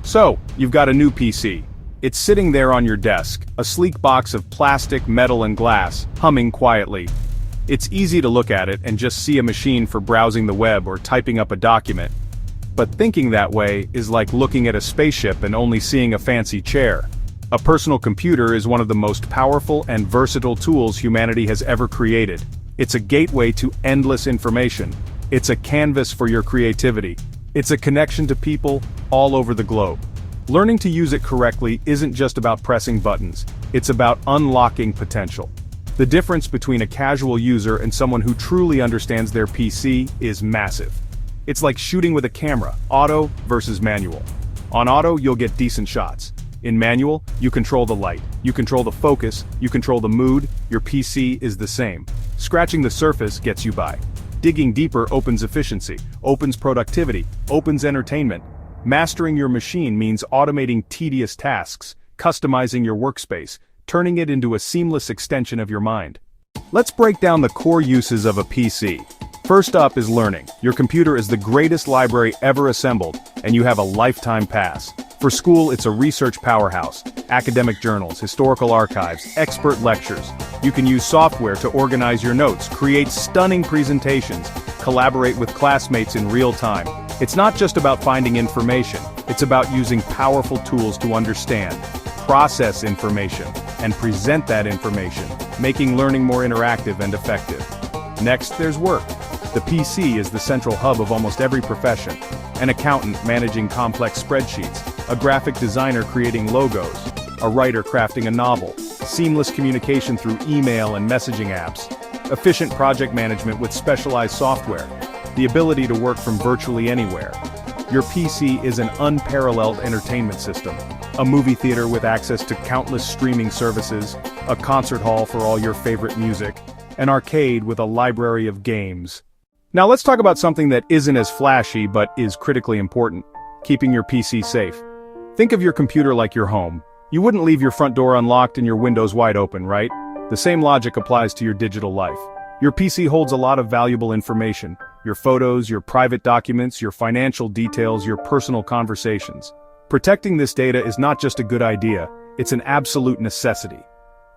So, you've got a new PC. It's sitting there on your desk, a sleek box of plastic, metal and glass, humming quietly. It's easy to look at it and just see a machine for browsing the web or typing up a document. But thinking that way is like looking at a spaceship and only seeing a fancy chair. A personal computer is one of the most powerful and versatile tools humanity has ever created. It's a gateway to endless information. It's a canvas for your creativity. It's a connection to people all over the globe. Learning to use it correctly isn't just about pressing buttons, it's about unlocking potential. The difference between a casual user and someone who truly understands their PC is massive. It's like shooting with a camera, auto versus manual. On auto, you'll get decent shots. In manual, you control the light, you control the focus, you control the mood. Your PC is the same. Scratching the surface gets you by. Digging deeper opens efficiency, opens productivity, opens entertainment. Mastering your machine means automating tedious tasks, customizing your workspace, turning it into a seamless extension of your mind. Let's break down the core uses of a PC. First up is learning. Your computer is the greatest library ever assembled, and you have a lifetime pass. For school, it's a research powerhouse. Academic journals, historical archives, expert lectures. You can use software to organize your notes, create stunning presentations, collaborate with classmates in real time. It's not just about finding information, it's about using powerful tools to understand, process information, and present that information, making learning more interactive and effective. Next, there's work. The PC is the central hub of almost every profession. An accountant managing complex spreadsheets, a graphic designer creating logos, a writer crafting a novel, seamless communication through email and messaging apps, efficient project management with specialized software, the ability to work from virtually anywhere. Your PC is an unparalleled entertainment system, a movie theater with access to countless streaming services, a concert hall for all your favorite music, an arcade with a library of games. Now let's talk about something that isn't as flashy but is critically important: keeping your PC safe. Think of your computer like your home. You wouldn't leave your front door unlocked and your windows wide open, right? The same logic applies to your digital life. Your PC holds a lot of valuable information: your photos, your private documents, your financial details, your personal conversations. Protecting this data is not just a good idea, it's an absolute necessity.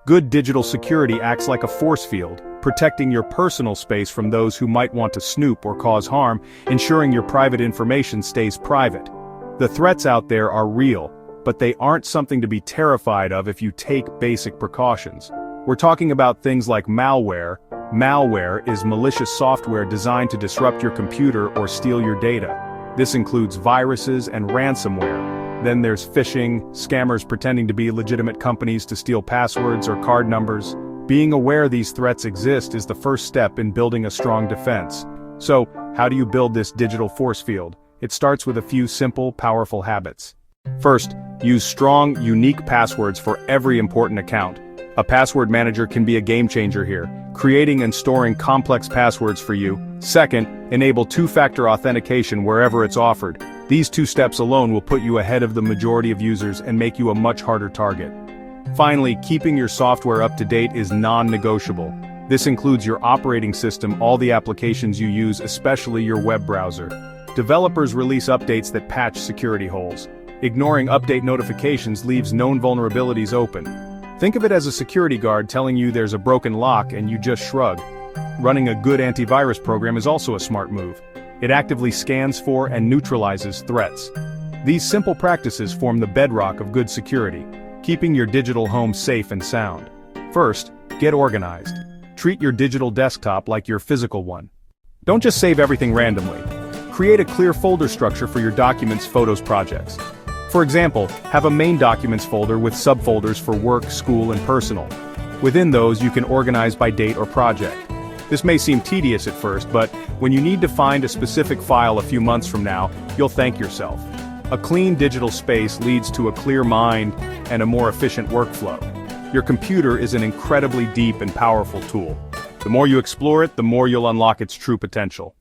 Good digital security acts like a force field, protecting your personal space from those who might want to snoop or cause harm, ensuring your private information stays private. The threats out there are real, but they aren't something to be terrified of if you take basic precautions. We're talking about things like malware. Malware is malicious software designed to disrupt your computer or steal your data. This includes viruses and ransomware. Then there's phishing, scammers pretending to be legitimate companies to steal passwords or card numbers. Being aware these threats exist is the first step in building a strong defense. So, how do you build this digital force field? It starts with a few simple, powerful habits. First, use strong, unique passwords for every important account. A password manager can be a game changer here, creating and storing complex passwords for you. Second, enable two-factor authentication wherever it's offered. These two steps alone will put you ahead of the majority of users and make you a much harder target. Finally, keeping your software up to date is non-negotiable. This includes your operating system, all the applications you use, especially your web browser. Developers release updates that patch security holes. Ignoring update notifications leaves known vulnerabilities open. Think of it as a security guard telling you there's a broken lock and you just shrug. Running a good antivirus program is also a smart move. It actively scans for and neutralizes threats. These simple practices form the bedrock of good security, keeping your digital home safe and sound. First, get organized. Treat your digital desktop like your physical one. Don't just save everything randomly. Create a clear folder structure for your documents, photos, projects. For example, have a main documents folder with subfolders for work, school, and personal. Within those, you can organize by date or project. This may seem tedious at first, but when you need to find a specific file a few months from now, you'll thank yourself. A clean digital space leads to a clear mind and a more efficient workflow. Your computer is an incredibly deep and powerful tool. The more you explore it, the more you'll unlock its true potential.